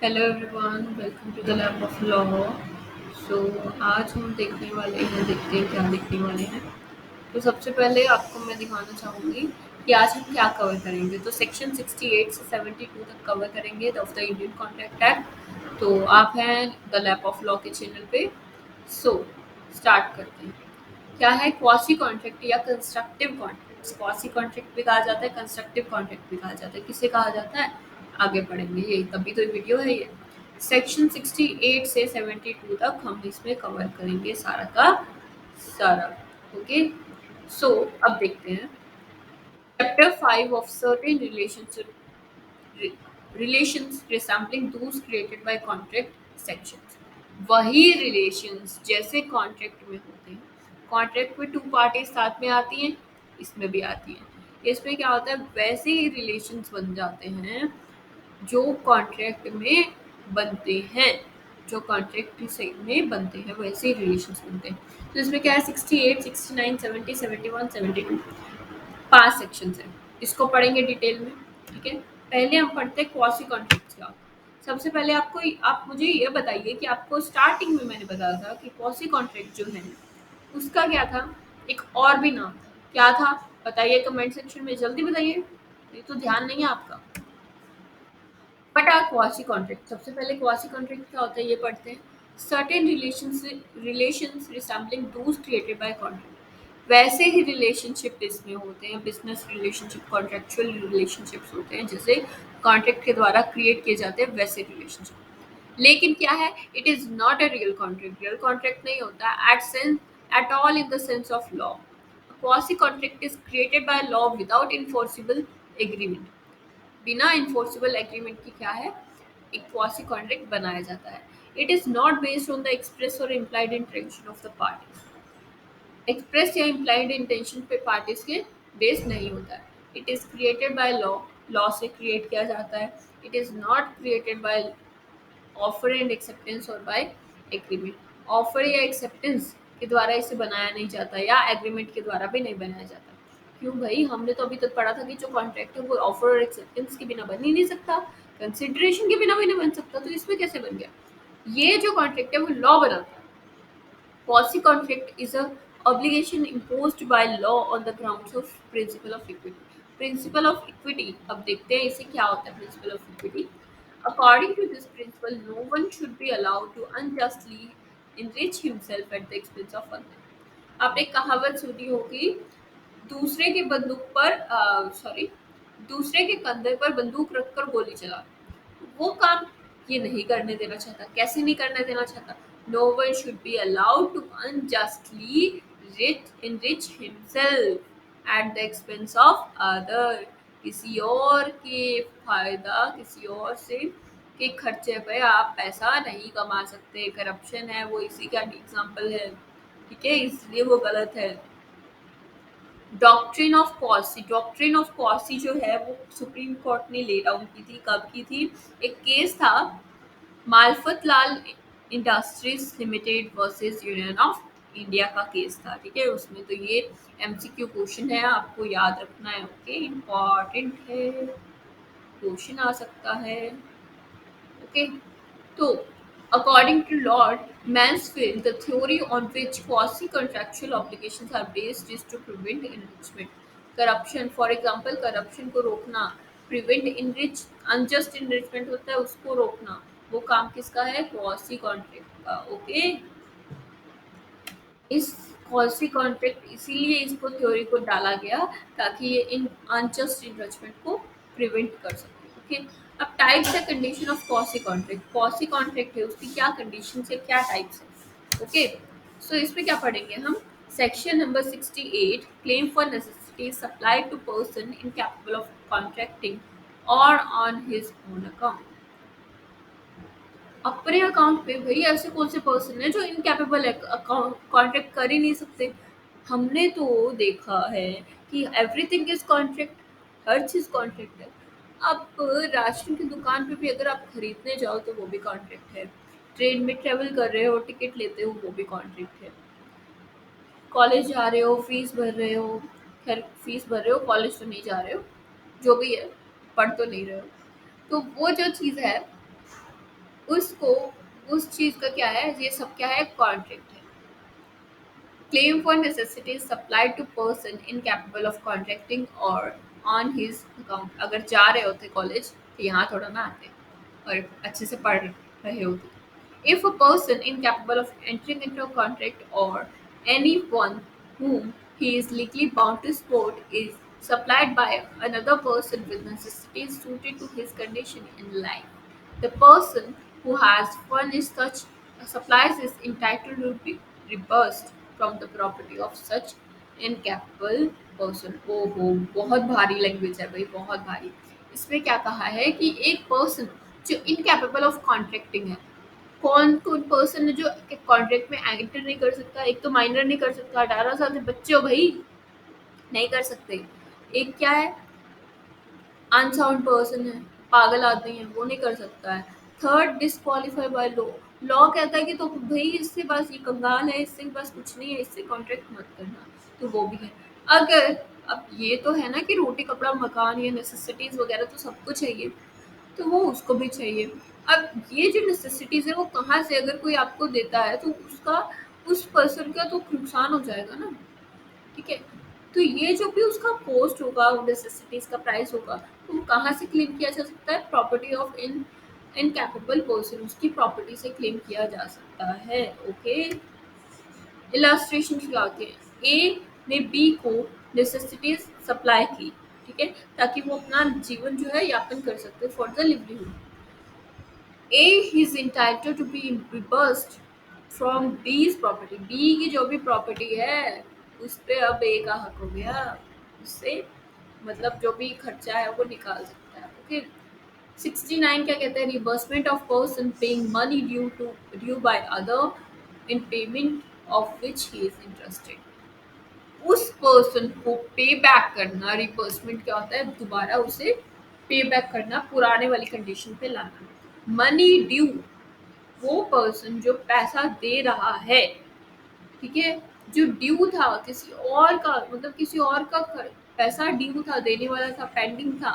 Hello everyone, welcome to the lab of law. So आज हम देखते हैं क्या देखने वाले हैं। तो सबसे पहले आपको मैं दिखाना चाहूँगी कि आज हम क्या कवर करेंगे। तो सेक्शन 68 से 72 तक कवर करेंगे of the Indian contract act. तो आप हैं द लैब ऑफ लॉ के चैनल पे। सो स्टार्ट करते हैं। क्या है क्वासी कॉन्ट्रैक्ट या कंस्ट्रक्टिव कॉन्ट्रैक्ट? क्वासी कॉन्ट्रैक्ट भी कहा जाता है, कंस्ट्रक्टिव कॉन्ट्रैक्ट भी कहा जाता है। किसे कहा जाता है आगे पढ़ेंगे, यही तभी तो वीडियो है ये। सेक्शन 68 से 72 तक हम इसमें कवर करेंगे सारा का सारा। ओके, सो अब देखते हैं chapter 5 of certain relations resembling those created by contract sections। वही रिलेशंस जैसे कॉन्ट्रैक्ट में होते हैं। कॉन्ट्रैक्ट में टू पार्टी साथ में आती हैं, इसमें भी आती हैं। इसमें क्या होता है, वैसे ही रिलेशंस बन जाते हैं जो कॉन्ट्रैक्ट में बनते हैं। जो कॉन्ट्रैक्ट से में बनते हैं वैसे ही रिलेशंस बनते हैं। तो इसमें क्या है, 68, 69, 70, 71, 72 5 सेक्शंस हैं। इसको पढ़ेंगे डिटेल में। ठीक है, पहले हम पढ़ते हैं क्वासी कॉन्ट्रैक्ट्स का। सबसे पहले आप मुझे ये बताइए कि आपको स्टार्टिंग में मैंने बताया था कि क्वासी कॉन्ट्रैक्ट जो है उसका क्या था, एक और भी नाम था। क्या था बताइए कमेंट सेक्शन में, जल्दी बताइए, ये तो ध्यान नहीं है आपका। बट क्वासी कॉन्ट्रैक्ट, सबसे पहले क्वासी कॉन्ट्रैक्ट क्या होता है ये पढ़ते हैं। Certain relations resembling those created by contract. वैसे ही रिलेशनशिप इसमें होते हैं, बिजनेस रिलेशनशिप, कॉन्ट्रेक्चुअल रिलेशनशिप्स होते हैं जैसे कॉन्ट्रैक्ट के द्वारा क्रिएट किए जाते हैं वैसे रिलेशनशिप। लेकिन क्या है, it is not a real contract. Real contract नहीं होता at all in the sense of law. Quasi contract is created by law without enforceable agreement. बिना इन्फोर्सिबल एग्रीमेंट की क्या है, एक क्वासी कॉन्ट्रैक्ट बनाया जाता है। It is not based on the express or implied intention of the parties. Express या implied intention पे पार्टीज के बेस्ड नहीं होता है। It is created by law, law से क्रिएट किया जाता है। It is not created by offer and acceptance और बाय एग्रीमेंट। ऑफर या एक्सेप्टेंस के द्वारा इसे बनाया नहीं जाता या एग्रीमेंट के द्वारा भी नहीं बनाया जाता। क्यों भाई, हमने तो अभी तक पढ़ा था कि जो कॉन्ट्रैक्ट है वो ऑफर और एक्सेप्टेंस के बिना बन ही नहीं सकता, कंसिडरेशन के बिना भी नहीं बन सकता। तो इसमें कैसे बन गया? ये जो कॉन्ट्रैक्ट है वो लॉ बनाता है। Quasi contract is a obligation imposed by law on the grounds of principle of equity। Principle of equity, अब देखते हैं इसे क्या होता है principle of equity। According to this principle, no one should be allowed to unjustly enrich himself at the expense of others। आपने कहावत सुनी होगी, दूसरे के बंदूक पर सॉरी दूसरे के कंधे पर बंदूक रखकर गोली चला। वो काम ये नहीं करने देना चाहता। कैसे नहीं करने देना चाहता? No one should be allowed to unjustly enrich himself at the expense of other। किसी और के फायदा, किसी और से के खर्चे पे आप पैसा नहीं कमा सकते। करप्शन है वो, इसी का एग्जाम्पल है। ठीक है, इसलिए वो गलत है। डॉक्ट्रिन ऑफ पॉसी जो है वो सुप्रीम कोर्ट ने ले डाउन की थी। कब की थी? एक केस था, Mafatlal Industries Limited versus Union of India का केस था। ठीक है, उसमें तो ये एमसीक्यू क्वेश्चन है, आपको याद रखना है। ओके, इम्पॉर्टेंट है, क्वेश्चन आ सकता है। ओके, तो according to Lord Mansfield, the theory on which quasi-contractual obligations are based is to prevent enrichment, corruption। For example, corruption को रोकना, prevent unjust enrichment होता है, उसको रोकना। वो काम किसका है? क्वासी कॉन्ट्रैक्ट का। ओके, इस क्वासी कॉन्ट्रैक्ट इसीलिए इसको थ्योरी को डाला गया ताकि ये इन अनजस्ट इन्रिचमेंट को प्रिवेंट कर सके। ओके, अब टाइप्स है condition of quasi contract. Quasi contract है, उसकी क्या कंडीशन है, क्या टाइप्स है। ओके, सो इसमें क्या पढ़ेंगे हम। Section number 68, claim for necessity supplied to person incapable of contracting और ऑन हिज ओन अकाउंट। अपने अकाउंट पे भाई ऐसे कौन से पर्सन है जो इनकैपेबल है, अकाउंट कॉन्ट्रैक्ट कर ही नहीं सकते। हमने तो देखा है कि एवरीथिंग इज कॉन्ट्रैक्ट, हर चीज कॉन्ट्रैक्ट है। अब राशन की दुकान पे भी अगर आप खरीदने जाओ तो वो भी कॉन्ट्रैक्ट है। ट्रेन में ट्रेवल कर रहे हो, टिकट लेते हो, वो भी कॉन्ट्रैक्ट है। कॉलेज जा रहे हो, फीस भर रहे हो, खैर फीस भर रहे हो, कॉलेज तो नहीं जा रहे हो, जो भी है, पढ़ तो नहीं रहे हो, तो वो जो चीज़ है उसको उस चीज का क्या है, ये सब क्या है, कॉन्ट्रैक्ट है। Claim for necessities supplied to person incapable of contracting or on his account। अगर जा रहे होते कॉलेज तो यहाँ थोड़ा ना आते और अच्छे से पढ़ रहे होते। If a person incapable of entering into a contract or anyone whom he is legally bound to support is supplied by another person with necessities suited to his condition in life, the person who has furnished such supplies is entitled to be reimbursed from the property of such incapable person। ओहो, बहुत भारी language है भाई, बहुत भारी। इसमें क्या कहा है कि एक पर्सन जो इनकैपेबल ऑफ कॉन्ट्रैक्टिंग है, कौन कौन पर्सन है जो कॉन्ट्रैक्ट में एंटर नहीं कर सकता। एक तो माइनर नहीं कर सकता, 18 साल से बच्चे हो भाई, नहीं कर सकते। एक क्या है, अनसाउंड पर्सन है, पागल आदमी है, वो नहीं कर सकता है। Third, disqualify by law. Law कहता है कि तो भाई इससे बस ये कंगाल है, इससे बस कुछ नहीं है, इससे कॉन्ट्रैक्ट मत करना, तो वो भी है। अगर अब ये तो है ना कि रोटी कपड़ा मकान, ये नेसेसिटीज वगैरह तो सबको चाहिए, तो वो उसको भी चाहिए। अब ये जो नेसेसिटीज है वो कहाँ से अगर कोई आपको देता है तो उसका, उस पर्सन का तो नुकसान हो जाएगा ना, ठीक है। तो ये जो भी उसका कॉस्ट होगा, नेसेसिटीज का प्राइस होगा, तो वो कहाँ से क्लेम किया जा सकता है, प्रॉपर्टी ऑफ इनकैपेबल पर्सन, उसकी प्रॉपर्टी से क्लेम किया जा सकता है। ओके, इलास्ट्रेशन क्या होते हैं, ए ने बी को नेसेसिटीज सप्लाई की, ठीक है, ताकि वो अपना जीवन जो है यापन कर सकते for the livelihood. A is entitled to be reimbursed from B's property। B की जो भी प्रॉपर्टी है उस पे अब A का हक हो गया, उससे मतलब जो भी खर्चा है वो निकाल सकता है। ओके, 69 क्या कहते हैं, reimbursement of person paying money due by other in payment of which he is interested. उस पर्सन को पे बैक करना, रिबर्समेंट क्या होता है, दोबारा उसे पे बैक करना, पुराने वाली कंडीशन पे लाना। मनी ड्यू, वो पर्सन जो पैसा दे रहा है, ठीक है, जो ड्यू था किसी और का, मतलब किसी और का पैसा ड्यू था, देने वाला था, पेंडिंग था,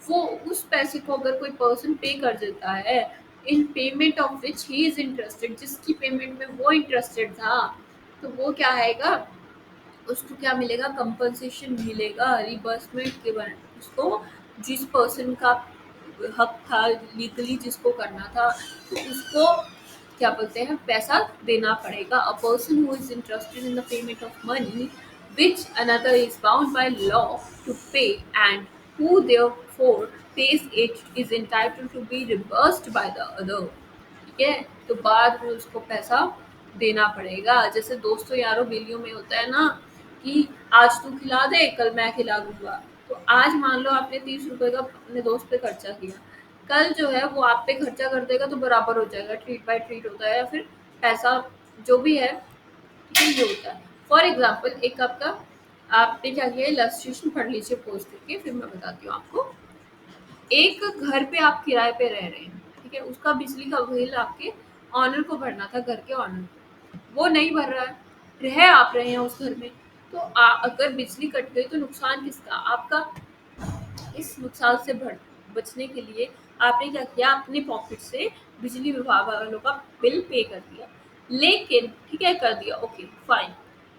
वो उस पैसे को अगर कोई पर्सन पे कर देता है, इन payment of which he is interested, जिसकी पेमेंट में वो इंटरेस्टेड था, तो वो क्या आएगा, उसको क्या मिलेगा, कंपनसेशन मिलेगा, रिबर्समेंट के बारे में। उसको जिस पर्सन का हक था लीगली जिसको करना था, तो उसको क्या बोलते हैं, पैसा देना पड़ेगा। A person who is interested in the payment of money which another is bound by law to pay and who therefore pays it is entitled to be reimbursed by the other। ठीक है, तो बाद में उसको पैसा देना पड़ेगा। जैसे दोस्तों यारों बेलियों में होता है ना कि आज तू खिला दे, कल मैं खिला दूंगा। तो आज मान लो आपने 30 रुपए का अपने दोस्त पे खर्चा किया, कल जो है वो आप पे खर्चा कर देगा, तो बराबर हो जाएगा, ट्रीट बाय ट्रीट होता है, या फिर पैसा जो भी है, ठीक है, ये होता है। फॉर एग्जाम्पल, एक आपका, आपने क्या किया, इलस्ट्रेशन पढ़ लीजिए पोस्ट करके, फिर मैं बताती हूँ आपको। एक घर पे आप किराए पे रह रहे हैं, ठीक है, उसका बिजली का बिल आपके ऑनर को भरना था, घर के ऑनर को, वो नहीं भर रहा है, आप रहे हैं उस घर में, तो अगर बिजली कट गई तो नुकसान किसका, आपका। इस नुकसान से बचने के लिए आपने क्या किया, अपने पॉकेट से बिजली विभाग वालों का बिल पे कर दिया, लेकिन ठीक है, कर दिया, ओके फाइन,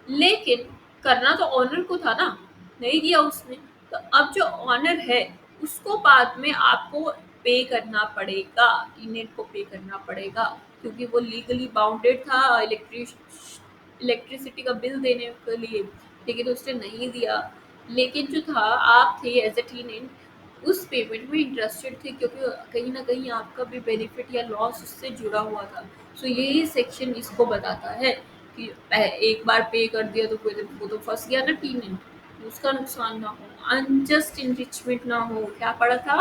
लेकिन करना तो ऑनर को था ना, नहीं दिया उसने, तो अब जो ऑनर है उसको बाद में आपको पे करना पड़ेगा, यूनिट को पे करना पड़ेगा, क्योंकि वो लीगली बाउंडेड था इलेक्ट्रिसिटी का बिल देने के लिए, लेकिन उसने नहीं दिया। लेकिन जो था, आप थे एज ए टीनेंट उस पेमेंट में इंटरेस्टेड थे, क्योंकि कहीं ना कहीं आपका भी बेनिफिट या लॉस उससे जुड़ा हुआ था। सो यही सेक्शन इसको बताता है कि एक बार पे कर दिया तो कोई, वो तो फंस गया ना टीनेंट, उसका नुकसान ना हो, अनजस्ट इनरिचमेंट ना हो। क्या पड़ा था,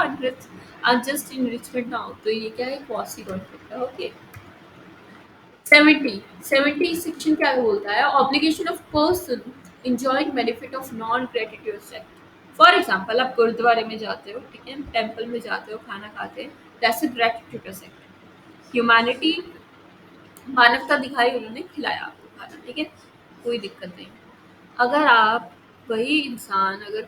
अनजस्ट इनरिचमेंट ना हो, तो ये क्या है, क्वासी कॉन्फ्लिक्ट है। ओके, 70 सेक्शन क्या बोलता है, obligation of person enjoying benefit of non gratuitous act। For example, आप गुरुद्वारे में जाते हो, ठीक है, टेम्पल में जाते हो, खाना खाते हैं, दैट्स अ ग्रेटिट्यूडस एक्ट। ह्यूमैनिटी, मानवता दिखाई, उन्होंने खिलाया आपको खाना, ठीक है, कोई दिक्कत नहीं। अगर आप वही इंसान अगर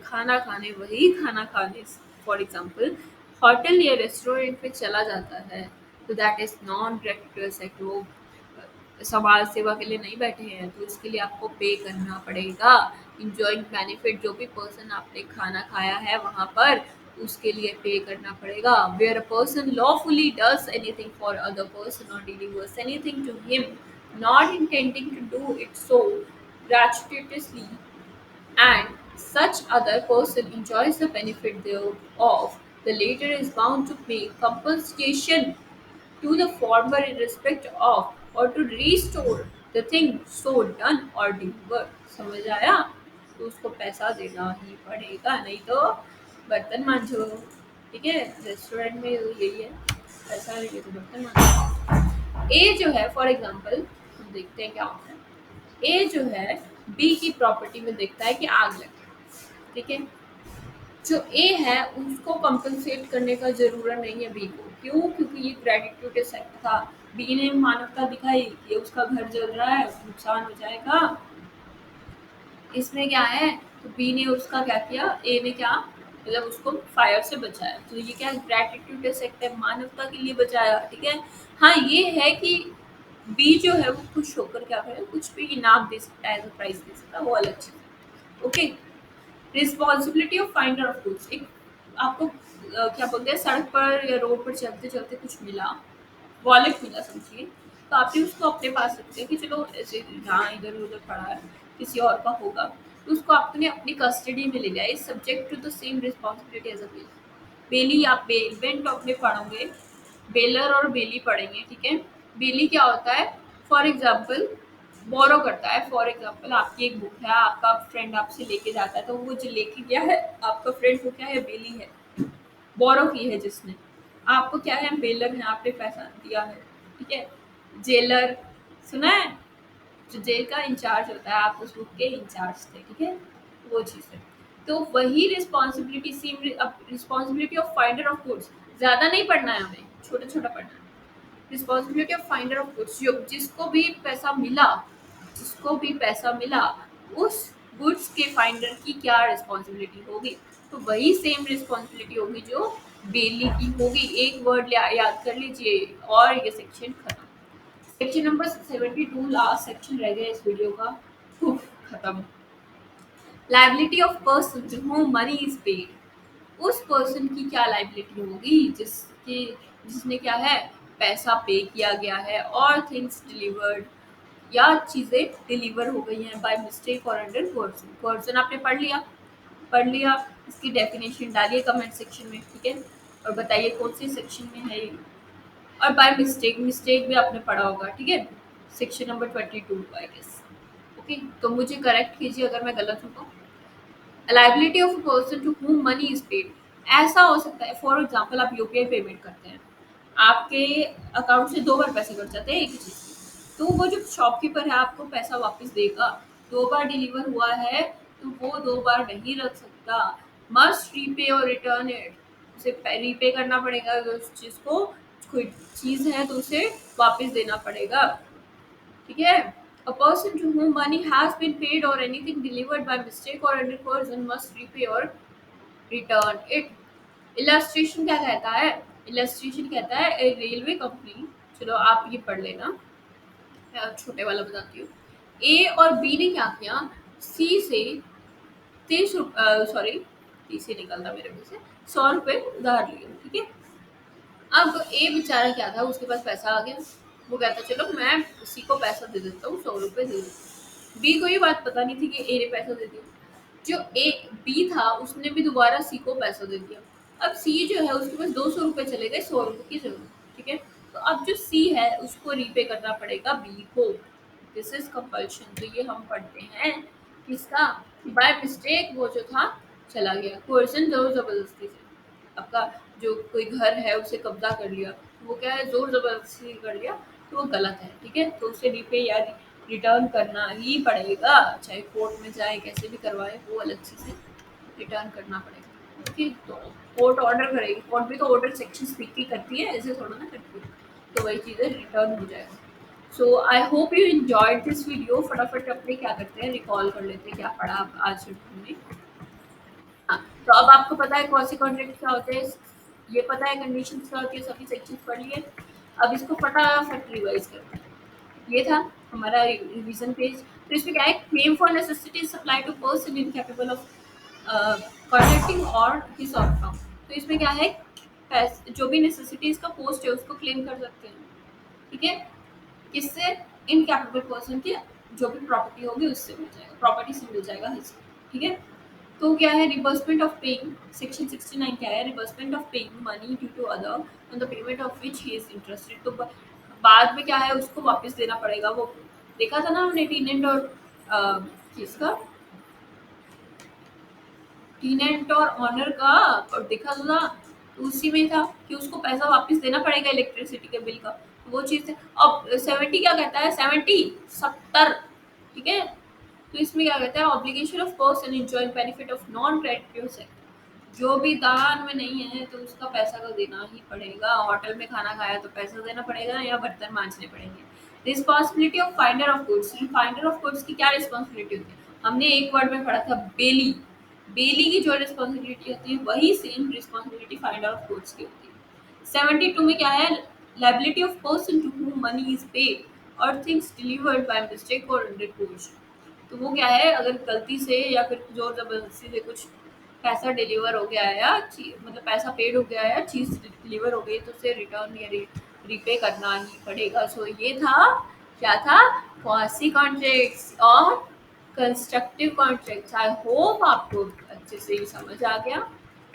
वही खाना खाने फॉर एग्जाम्पल होटल या रेस्टोरेंट में चला जाता है, तो that is non gratitude sector. वो समाज सेवा के लिए नहीं बैठे हैं, तो इसके लिए आपको पे करना पड़ेगा। इंजॉइंग बेनिफिट, जो भी पर्सन आपने खाना खाया है वहां पर, उसके लिए पे करना पड़ेगा। Where a person lawfully does anything for other person or delivers anything to him not intending to do it so gratuitously, and such other person enjoys the benefit thereof, the latter is bound to pay compensation to the former in respect of or to restore the thing so done or delivered। समझ आया? तो उसको पैसा देना ही पड़ेगा, नहीं तो बर्तन मांझो। ठीक है, रेस्टोरेंट में यही है, पैसा नहीं तो बर्तन मांझो। ए जो है फॉर एग्जांपल, हम देखते हैं क्या होता है। ए जो है बी की प्रॉपर्टी में देखता है कि आग लगी, ठीक है। जो ए है उसको कंपनसेट करने का जरूरत नहीं है बी को। क्यों? क्योंकि ये ग्रेटिट्यूड सेक्ट था। बी ने मानवता दिखाई कि उसका घर जल रहा है, नुकसान हो जाएगा, इसमें क्या है, तो बी ने उसका क्या किया, ए ने क्या मतलब उसको फायर से बचाया। तो ये क्या ग्रेटिट्यूड सेक्ट है, मानवता के लिए बचाया। ठीक है। हाँ, ये है कि बी जो है वो खुश होकर क्या करे, कुछ भी इनाम दे सकता है, एज अ प्राइज दे सकता है, वो अलग चीज है। Okay. Responsibility of finder of goods. एक आपको क्या बोलते हैं, सड़क पर या रोड पर चलते चलते कुछ मिला, वॉलेट मिला समझिए, तो आपने उसको अपने पास रख दिया कि चलो ऐसे जहाँ इधर उधर पड़ा है किसी और का होगा, तो उसको आपने अपनी कस्टडी में ले लिया। Is subject to the same responsibility as a bail. Bailee आप बेल में पढ़ोगे, बेलर और बेली पढ़ेंगे। ठीक है। बेली क्या होता है, फॉर एग्जाम्पल बोरो करता है। फॉर एग्जाम्पल आपकी एक बुक है, आपका फ्रेंड आपसे लेके जाता है, तो वो जो लेके गया है आपका फ्रेंड, वो क्या है, बेली है, बोरो की है जिसने। आपको क्या है, बेलर है, आपने पैसा दिया है। ठीक है। जेलर सुना है, जो जेल का इंचार्ज होता है, आप उस बुक के इंचार्ज थे। ठीक है, वो चीज़ है। तो वही responsibility same, responsibility of finder of goods. ज़्यादा नहीं पढ़ना है हमें, छोटा छोटा पढ़ना है। Responsibility of finder of goods, जिसको भी पैसा मिला, जिसको भी पैसा मिला, उस गुड्स के फाइंडर की क्या रिस्पॉन्सिबिलिटी होगी, तो वही सेम रिस्पॉन्सिबिलिटी होगी जो बेली की होगी। एक वर्ड याद कर लीजिए और ये सेक्शन खत्म। सेक्शन नंबर 72 लास्ट सेक्शन रह गया इस वीडियो का, खत्म। Liability of person to whom money is paid. उस पर्सन की क्या लाइबिलिटी होगी जिसने क्या है, पैसा पे किया गया है, और थिंग्स डिलीवर्ड, या चीज़ें डिलीवर हो गई हैं बाय मिस्टेक और अंडर कोर्सन। कोर्सन आपने पढ़ लिया, इसकी डेफिनेशन डालिए कमेंट सेक्शन में। ठीक है, और बताइए कौन से सेक्शन में है ये। और बाय मिस्टेक, मिस्टेक भी आपने पढ़ा होगा। ठीक है, section number 22 I guess. Okay, तो मुझे करेक्ट कीजिए अगर मैं गलत हूँ तो। Liability of a person to whom money is paid. ऐसा हो सकता है, फॉर एग्जांपल आप यूपीआई पेमेंट करते हैं, आपके अकाउंट से 2 बार पैसे कट जाते हैं एक ही चीज़ के, तो वो जो शॉपकीपर है आपको पैसा वापस देगा। 2 बार डिलीवर हुआ है तो वो 2 बार नहीं रख सकता। मस्ट रीपे और रिटर्न इट। उसे रीपे करना पड़ेगा, अगर उस चीज़ को, कोई चीज़ है तो उसे वापस देना पड़ेगा। ठीक है। A person to whom money has been paid or anything delivered by mistake or under coercion must repay or return it। Illustration क्या कहता है, इलस्ट्रेशन कहता है ए रेलवे कंपनी, चलो आप ये पढ़ लेना, मैं छोटे वाला बताती हूँ। ए और बी ने क्या किया, सी से 30 टी से निकलता मेरे मुंह से, 100 रुपए उधार लिए। ठीक है। अब ए बेचारा क्या था, उसके पास पैसा आ गया, वो कहता चलो मैं सी को पैसा दे देता हूँ, 100 रुपए दे देता हूँ। बी को ये बात पता नहीं थी कि ए ने पैसा दे दिया। जो ए बी था उसने भी दोबारा सी को पैसा दे दिया। अब सी जो है उसके पास 200 रुपए चले गए 100 रुपए की जरूरत। ठीक है। तो अब जो सी है उसको रीपे करना पड़ेगा बी को। This is compulsion. तो ये हम पढ़ते हैं किसका, बाय मिस्टेक वो जो था चला गया, कोर्सन जोर जबरदस्ती से। आपका जो कोई घर है उसे कब्जा कर लिया, वो क्या है, जोर जबरदस्ती कर लिया, तो वो गलत है। ठीक है, तो उसे रीपे या रिटर्न करना ही पड़ेगा, चाहे कोर्ट में जाए कैसे भी करवाए, वो अलग चीज़ है, रिटर्न करना पड़ेगा। ओके, तो कोर्ट ऑर्डर करेगी, कोर्ट भी तो ऑर्डर सेक्शन स्पीक ही करती है, ऐसे थोड़ा ना करती है, तो वही चीज़ें रिटर्न हो जाएगा। So I hope you enjoyed this video. फटाफट अपने क्या करते हैं, रिकॉल कर लेते हैं क्या पढ़ा आज में। हाँ, तो अब आपको पता है कौन से कॉन्ट्रैक्ट क्या होते हैं, ये पता है कंडीशंस क्या होती है, सभी सेक्शंस पढ़ लिए। अब इसको फटाफट रिवाइज करते हैं। ये था हमारा रिवीजन पेज। तो इसमें क्या है, claim for necessity supply to person incapable of contracting और हिज आउटकम। तो इसमें क्या है, जो भी नेसेसिटीज का पोस्ट है उसको क्लेम कर सकते हैं, ठीक है, किससे, इनकैपेबल पर्सन के जो भी प्रॉपर्टी होगी उससे मिल जाएगा, प्रॉपर्टी से मिल जाएगा हिस्सा, ठीक है। तो क्या है, रिबर्समेंट ऑफ पेइंग, सेक्शन 69 क्या है, reimbursement of paying money due to other on the payment of which he is interested. तो बाद में क्या है, उसको वापस देना पड़ेगा। वो देखा था ना हमने टीनेंट और किसका, टीनेंट और ऑनर का, और देखा था उसी में था कि उसको पैसा वापस देना पड़ेगा इलेक्ट्रिसिटी के बिल का। तो वो चीज है। अब 70 क्या कहता है, 70 ठीक है। तो इसमें क्या कहता है, obligation of person enjoying benefit of non creditors है। जो भी दान में नहीं है तो उसका पैसा तो देना ही पड़ेगा। होटल में खाना खाया तो पैसा देना पड़ेगा या बर्तन मांजने पड़ेंगे। Responsibility of finder of goods, finder of goods की क्या रिस्पॉन्सिबिलिटी होती है, हमने एक वर्ड में पढ़ा था, बेली। बेली की जो रिस्पॉन्सिबिलिटी होती है वही same responsibility finder of goods की होती है। 72 में क्या है, liability of person to whom money is paid और थिंग्स डिलीवर्ड बाय मिस्टेक और अंडर कोर्शन। तो वो क्या है, अगर गलती से या फिर जोर जबरदस्ती से कुछ पैसा डिलीवर हो गया है या मतलब पैसा पेड हो गया है या चीज डिलीवर हो गई तो उसे रिटर्न या रीपे करना ही पड़ेगा। सो ये था, क्या था, क्वासी कॉन्ट्रैक्ट्स और कंस्ट्रक्टिव कॉन्ट्रैक्ट्स। आई होप आपको अच्छे से ये समझ आ गया।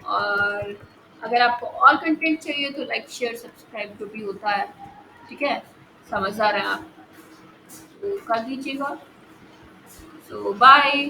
और अगर आपको और कंटेंट चाहिए तो लाइक शेयर सब्सक्राइब जो भी होता है, ठीक है, समझदार हैं आप तो कर दीजिएगा। सो बाय।